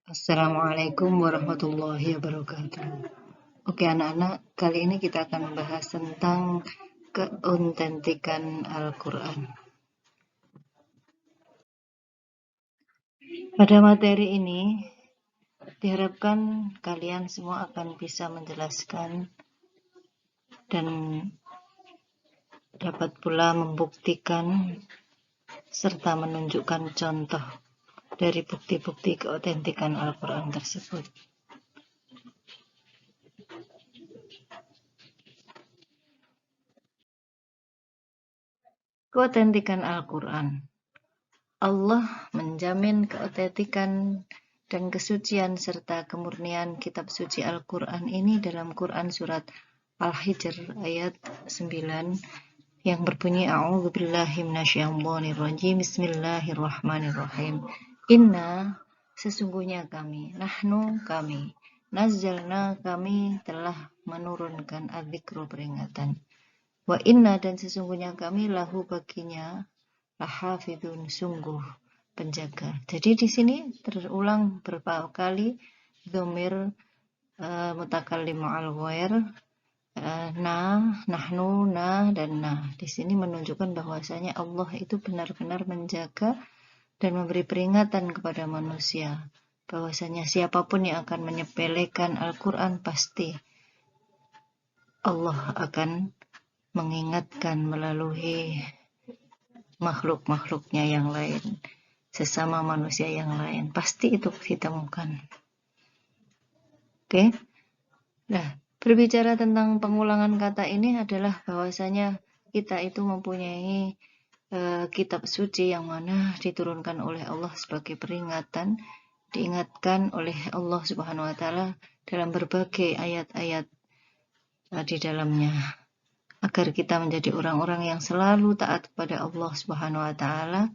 Assalamualaikum warahmatullahi wabarakatuh. Oke anak-anak, kali ini kita akan membahas tentang keautentikan Al-Quran. Pada materi ini, diharapkan kalian semua akan bisa menjelaskan dan dapat pula membuktikan serta menunjukkan contoh dari bukti-bukti keautentikan Al-Quran tersebut. Keautentikan Al-Quran. Allah menjamin keautentikan dan kesucian serta kemurnian kitab suci Al-Quran ini dalam Quran surat Al-Hijr ayat 9 yang berbunyi A'udzubillahi minasyaitonirrajim Bismillahirrahmanirrahim. Inna sesungguhnya kami, nahnu kami, nazzalna kami telah menurunkan adzikru peringatan. Wa inna dan sesungguhnya kami lahu baginya lahafidun sungguh penjaga. Jadi di sini terulang beberapa kali dhamir mutakallim ma'al ghair, na, nahnu, na, dan na. Di sini menunjukkan bahwasanya Allah itu benar-benar menjaga dan memberi peringatan kepada manusia bahwasanya siapapun yang akan menyepelekan Al-Quran pasti Allah akan mengingatkan melalui makhluk-makhluknya yang lain, sesama manusia yang lain, pasti itu ditemukan. Oke. Nah, berbicara tentang pengulangan kata ini adalah bahwasanya kita itu mempunyai kitab suci yang mana diturunkan oleh Allah sebagai peringatan, diingatkan oleh Allah Subhanahu wa taala dalam berbagai ayat-ayat di dalamnya, agar kita menjadi orang-orang yang selalu taat kepada Allah Subhanahu wa taala.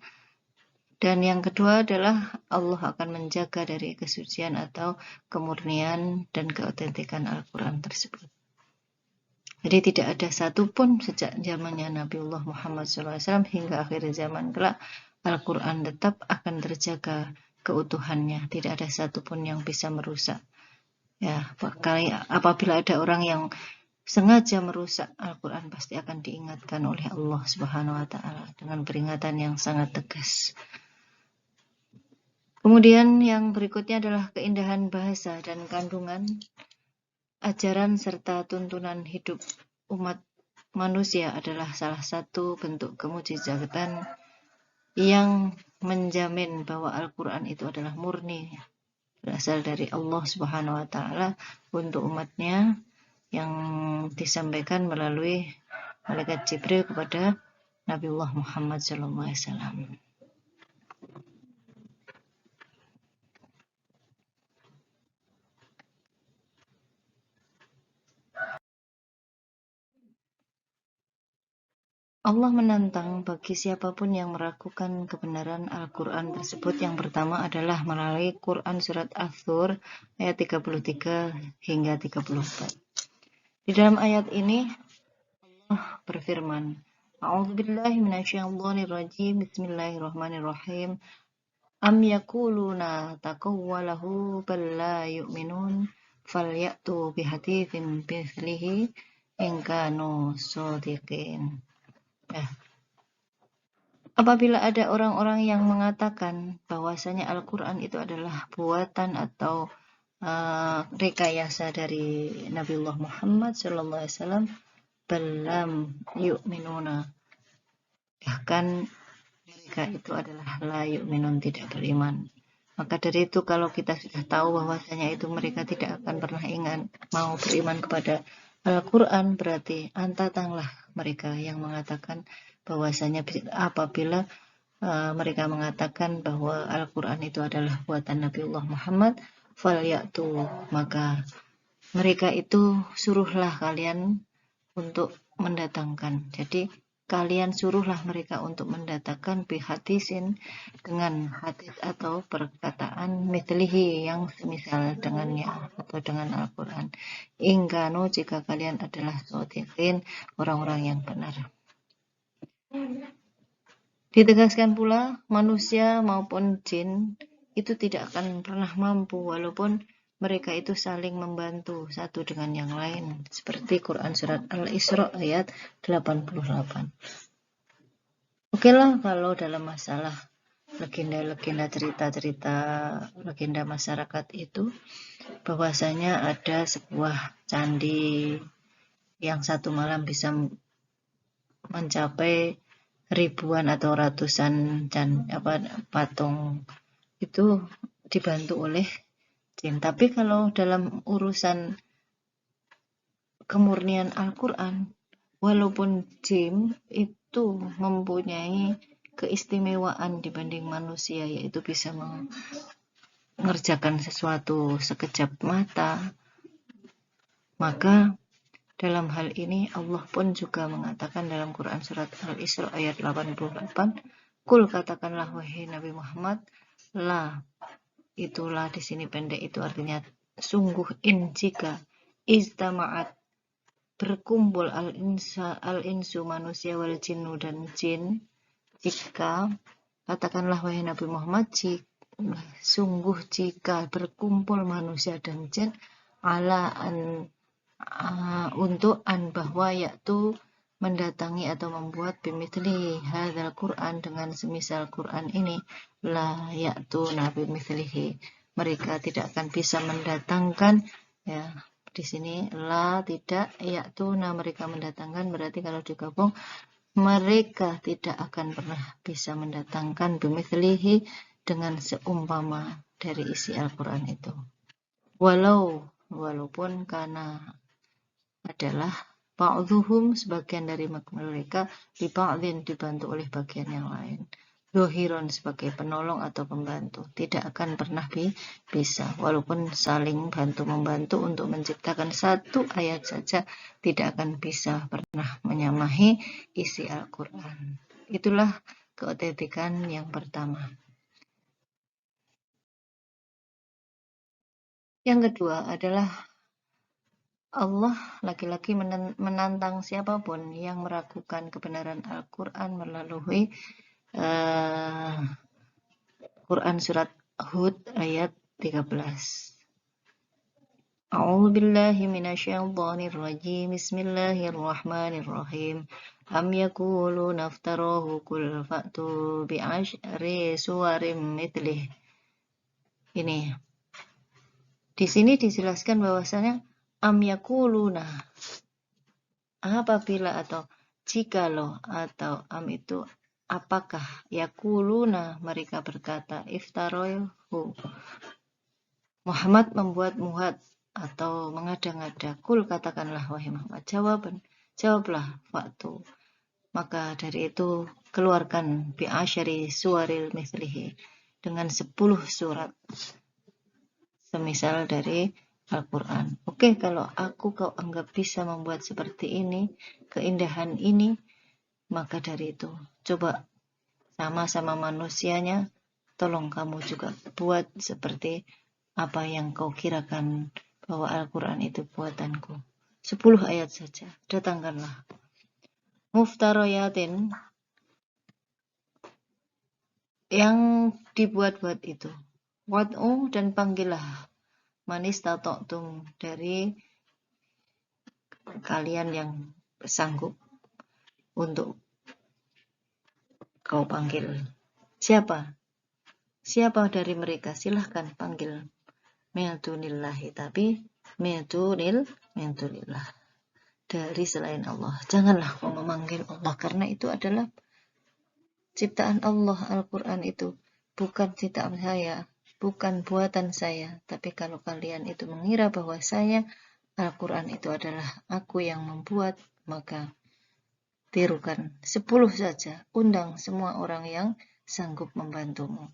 Dan yang kedua adalah Allah akan menjaga dari kesucian atau kemurnian dan keautentikan Al-Quran tersebut. Jadi tidak ada satupun sejak zamannya Nabiullah Muhammad SAW hingga akhir zaman kelak, Al-Quran tetap akan terjaga keutuhannya. Tidak ada satupun yang bisa merusak. Ya, apabila ada orang yang sengaja merusak Al-Quran, pasti akan diingatkan oleh Allah Subhanahu wa taala dengan peringatan yang sangat tegas. Kemudian yang berikutnya adalah keindahan bahasa dan kandungan ajaran serta tuntunan hidup umat manusia adalah salah satu bentuk kemujizatan yang menjamin bahwa Al-Quran itu adalah murni berasal dari Allah Subhanahu wa taala untuk umatnya, yang disampaikan melalui malaikat Jibril kepada Nabiullah Muhammad SAW. Allah menantang bagi siapapun yang meragukan kebenaran Al-Quran tersebut. Yang pertama adalah melalui Quran surat Ath-Thur ayat 33 hingga 34. Di dalam ayat ini Allah berfirman, A'udzubillahi minasyaitonirrajim, Bismillahirrahmanirrahim. Am yakuluna taqawwalahu bal la yu'minun falyatu bihaditsin mithlihi in kanu shadiqin. Apabila ada orang-orang yang mengatakan bahwasanya Al-Quran itu adalah buatan atau rekayasa dari Nabiullah Muhammad SAW, belam yu'minuna, bahkan mereka itu adalah la yu'minun, tidak beriman. Maka dari itu kalau kita sudah tahu bahwasanya itu mereka tidak akan pernah mau beriman kepada Al-Quran, berarti antantanglah mereka yang mengatakan bahwasanya apabila mereka mengatakan bahwa Al-Quran itu adalah buatan Nabiullah Muhammad, falyatu, maka mereka itu suruhlah kalian untuk mendatangkan. Jadi kalian suruhlah mereka untuk mendatangkan bihadisin, dengan hadis atau perkataan mithlihi, yang semisal dengannya atau dengan Al-Quran. Ingkanu, jika kalian adalah shadiqin, orang-orang yang benar. Ditegaskan pula, manusia maupun jin itu tidak akan pernah mampu walaupun mereka itu saling membantu satu dengan yang lain, seperti Quran surat Al-Isra ayat 88. Oke lah, kalau dalam masalah legenda-legenda, cerita-cerita legenda masyarakat itu, bahwasanya ada sebuah candi yang satu malam bisa mencapai ribuan atau ratusan patung itu dibantu oleh jin. Tapi kalau dalam urusan kemurnian Al-Quran, walaupun jin itu mempunyai keistimewaan dibanding manusia, yaitu bisa mengerjakan sesuatu sekejap mata, maka dalam hal ini Allah pun juga mengatakan dalam Quran surat Al-Isra ayat 88, Kul katakanlah wahai Nabi Muhammad, la, itulah di sini pendek itu artinya sungguh jika istama'at berkumpul al-insu manusia wal jinnu dan jin, jika katakanlah wahai Nabi Muhammad, sungguh jika berkumpul manusia dan jin ala an untuk bahwa yaitu mendatangi atau membuat bimithli hadzal Quran dengan semisal Quran ini, la yaitu nabi mithlihi, mereka tidak akan bisa mendatangkan, ya di sini la tidak yaitu mereka mendatangkan, berarti kalau digabung mereka tidak akan pernah bisa mendatangkan bimithlihi dengan seumpama dari isi Al-Quran itu. Walaupun karena adalah ba'dhuhum sebagian dari mereka di ba'dhin dibantu oleh bagian yang lain, zohiron sebagai penolong atau pembantu, tidak akan pernah bisa walaupun saling bantu-membantu untuk menciptakan satu ayat saja, tidak akan bisa pernah menyamahi isi Al-Quran. Itulah keotentikan yang pertama. Yang kedua adalah Allah laki-laki menantang siapapun yang meragukan kebenaran Al-Quran melalui Quran surat Hud ayat 13. A'udzubillahi minasyaitonir rajim. Bismillahirrahmanirrahim. Am yaquluna naftarahu qul fa'tu bi'asyri suwarim mithlih. Ini di sini dijelaskan bahwasanya am yaquluna, apabila atau jikalau, atau am itu apakah, yaquluna mereka berkata, iftarohu Muhammad membuat muhat atau mengada-ngada, kul katakanlah wahai Muhammad, jawablah faktu, maka dari itu keluarkan bi'asyari suwaril mithlihi dengan 10 surat semisal dari Al-Quran. Oke, kalau kau anggap bisa membuat seperti ini, keindahan ini, maka dari itu coba sama-sama manusianya, tolong kamu juga buat seperti apa yang kau kirakan bahwa Al-Quran itu buatanku. 10 ayat saja, datangkanlah. Muftaroyatin, yang dibuat-buat itu. Wad'u, dan panggillah manistato'tum, dari kalian yang sanggup untuk kau panggil. Siapa dari mereka? Silahkan panggil. Mi'atunillahi, tapi mi'atulillah, dari selain Allah. Janganlah kau memanggil Allah, karena itu adalah ciptaan Allah. Al-Quran itu bukan ciptaan saya, bukan buatan saya. Tapi kalau kalian itu mengira bahwa Al-Quran itu adalah aku yang membuat, maka tirukan 10 saja, undang semua orang yang sanggup membantumu.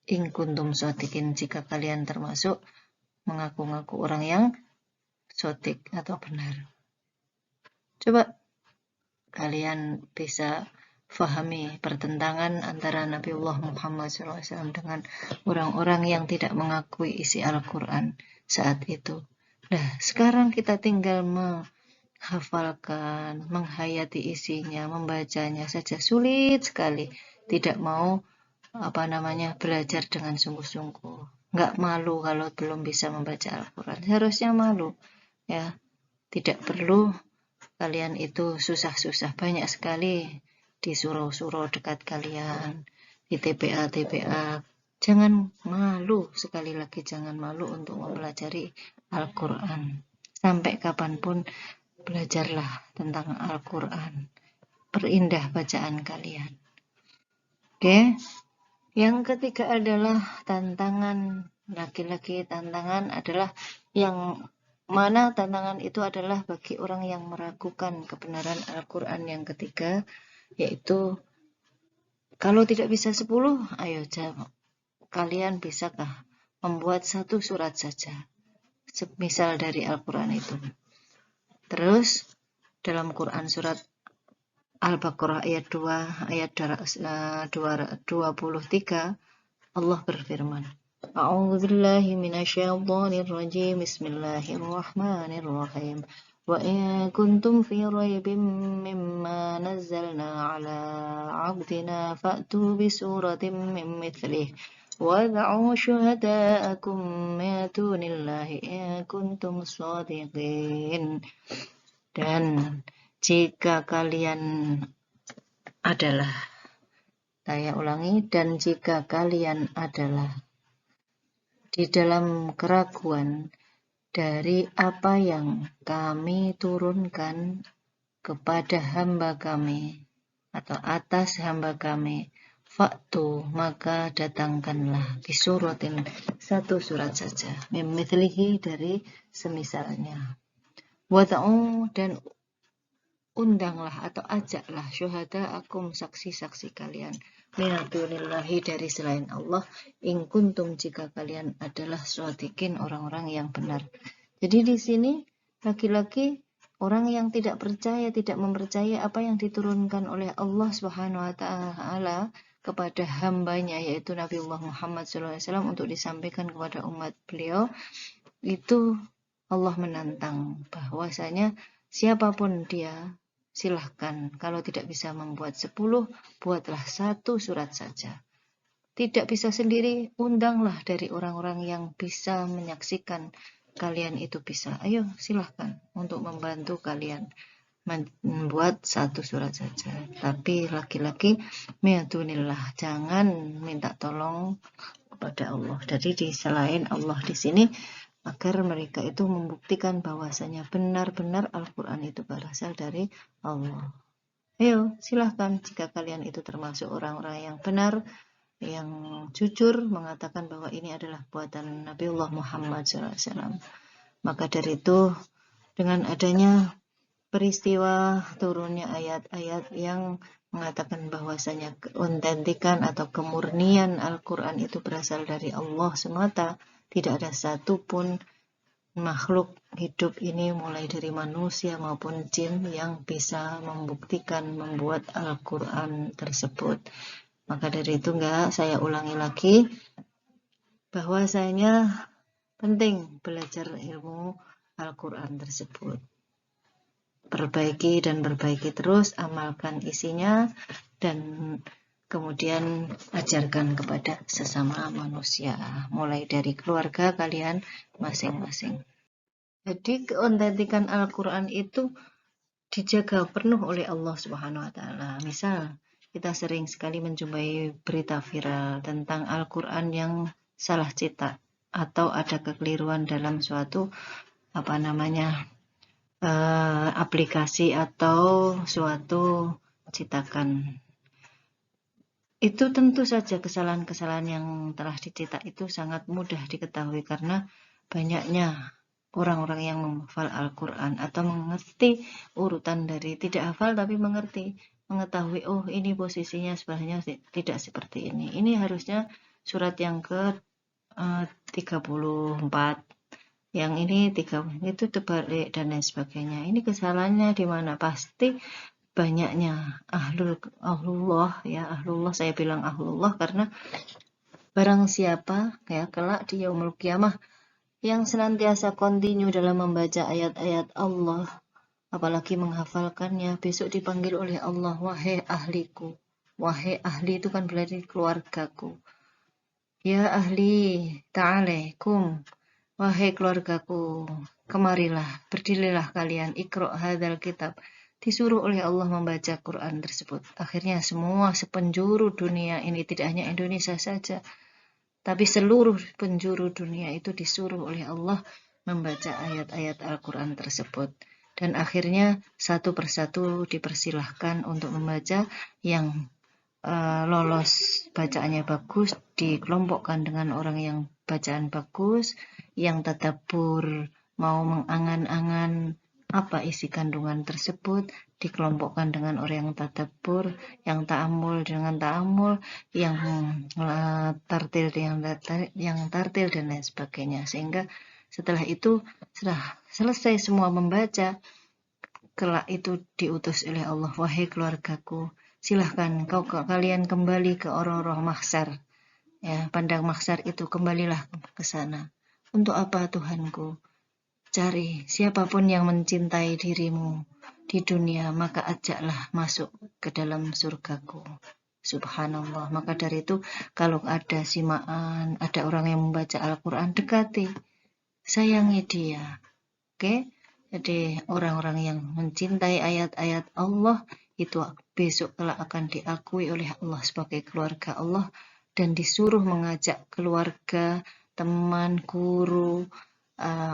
In kuntum shodiqin, jika kalian termasuk mengaku-ngaku orang yang shodiq atau benar. Coba kalian bisa fahami pertentangan antara Nabiullah Muhammad SAW dengan orang-orang yang tidak mengakui isi Al-Quran saat itu. Nah, sekarang kita tinggal menghafalkan, menghayati isinya, membacanya saja sulit sekali. Tidak mau belajar dengan sungguh-sungguh. Nggak malu kalau belum bisa membaca Al-Quran. Seharusnya malu, ya. Tidak perlu kalian itu susah-susah. Banyak sekali di surau-surau dekat kalian, di TPA-TPA. Jangan malu, sekali lagi jangan malu untuk mempelajari Al-Quran. Sampai kapanpun belajarlah tentang Al-Quran. Perindah bacaan kalian. Oke. Yang ketiga adalah tantangan laki-laki. Tantangan adalah yang mana tantangan itu adalah bagi orang yang meragukan kebenaran Al-Quran. Yang ketiga, yaitu kalau tidak bisa 10, ayo jawab. Kalian bisakah membuat 1 surat saja, semisal dari Al-Quran itu. Terus, dalam Quran surat Al-Baqarah ayat 2, ayat 23, Allah berfirman, A'udzubillahi minasyaitonirrajim. Bismillahirrahmanirrahim. Wa in kuntum fi raibin mimma nazzalna ala 'abdina fa'tu bi suratin min mithlih wad'u syuhada'akum min dunillahi in kuntum shadiqin. Dan jika kalian adalah, saya ulangi, dan jika kalian adalah di dalam keraguan dari apa yang kami turunkan kepada hamba kami atau atas hamba kami, faktu, maka datangkanlah bisuratin 1 surat saja, mimithlihi, dari semisalnya. Wad'u, dan undanglah atau ajaklah syuhada akum, saksi-saksi kalian, minadunillahi, dari selain Allah, in kuntum, jika kalian adalah shadiqin, orang-orang yang benar. Jadi di sini laki-laki orang yang tidak percaya, tidak mempercayai apa yang diturunkan oleh Allah Subhanahu wa taala kepada hambanya, yaitu Nabiullah Muhammad SAW, untuk disampaikan kepada umat beliau, itu Allah menantang bahwasanya siapapun dia, silahkan, kalau tidak bisa membuat 10, buatlah 1 surat saja. Tidak bisa sendiri, undanglah dari orang-orang yang bisa menyaksikan kalian itu bisa. Ayo silahkan untuk membantu kalian membuat 1 surat saja. Tapi laki-laki, mi'adunillah, jangan minta tolong kepada Allah. Jadi di selain Allah di sini, agar mereka itu membuktikan bahwasanya benar-benar Al-Quran itu berasal dari Allah. Ayo silahkan, jika kalian itu termasuk orang-orang yang benar, yang jujur mengatakan bahwa ini adalah buatan Nabiullah Muhammad SAW. Maka dari itu, dengan adanya peristiwa turunnya ayat-ayat yang mengatakan bahwasanya keautentikan atau kemurnian Al-Quran itu berasal dari Allah semata, tidak ada satupun makhluk hidup ini, mulai dari manusia maupun jin, yang bisa membuktikan membuat Al-Quran tersebut. Maka dari itu saya ulangi lagi, bahwasanya penting belajar ilmu Al-Quran tersebut. Perbaiki dan perbaiki terus, amalkan isinya, dan kemudian ajarkan kepada sesama manusia, mulai dari keluarga kalian masing-masing. Jadi keautentikan Al-Quran itu dijaga penuh oleh Allah Subhanahu wa taala. Misal, kita sering sekali menjumpai berita viral tentang Al-Quran yang salah cetak atau ada kekeliruan dalam suatu aplikasi atau suatu cetakan. Itu tentu saja kesalahan-kesalahan yang telah dicetak itu sangat mudah diketahui karena banyaknya orang-orang yang menghafal Al-Quran atau mengerti urutan dari, tidak hafal tapi mengerti, mengetahui, oh ini posisinya sebenarnya tidak seperti ini. Ini harusnya surat yang ke 34, yang ini 3, itu terbalik dan lain sebagainya. Ini kesalahannya di mana? Pasti banyaknya ahlullah, ya, ahlullah, saya bilang ahlullah karena barang siapa ya kelak di yaumul qiyamah yang senantiasa kontinu dalam membaca ayat-ayat Allah, apalagi menghafalkannya, besok dipanggil oleh Allah, wahai ahliku, Wahai ahli itu kan berarti keluargaku. Ya ahli, ta'alaikum. Wahai keluargaku, kemarilah, berdirilah kalian, ikro hadal kitab. Disuruh oleh Allah membaca Quran tersebut. Akhirnya semua sepenjuru dunia ini, tidak hanya Indonesia saja, tapi seluruh penjuru dunia itu disuruh oleh Allah membaca ayat-ayat Al-Quran tersebut. Dan akhirnya satu persatu dipersilahkan untuk membaca. Yang lolos bacaannya bagus dikelompokkan dengan orang yang bacaan bagus, yang tadabbur mau mengangan-angan apa isi kandungan tersebut dikelompokkan dengan orang yang tadabbur, yang ta'amul dengan ta'amul, yang tartil yang tartil dan lain sebagainya. Sehingga setelah itu setelah selesai semua membaca, kelak itu diutus oleh Allah, wahai keluargaku, silahkan kalian kembali ke orang-orang mahsyar. Ya, pandang mahsyar itu, kembalilah ke sana. Untuk apa Tuhanku? Cari siapapun yang mencintai dirimu di dunia, maka ajaklah masuk ke dalam surgaku. Subhanallah. Maka dari itu, kalau ada simaan, ada orang yang membaca Al-Quran, dekati, sayangi dia. Oke? Jadi orang-orang yang mencintai ayat-ayat Allah itu besok kelak akan diakui oleh Allah sebagai keluarga Allah, dan disuruh mengajak keluarga, teman, guru,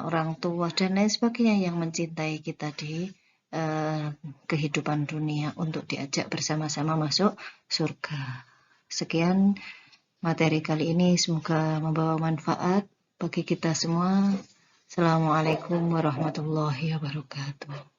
orang tua dan lain sebagainya yang mencintai kita di kehidupan dunia untuk diajak bersama-sama masuk surga. Sekian materi kali ini, semoga membawa manfaat bagi kita semua. Assalamualaikum warahmatullahi wabarakatuh.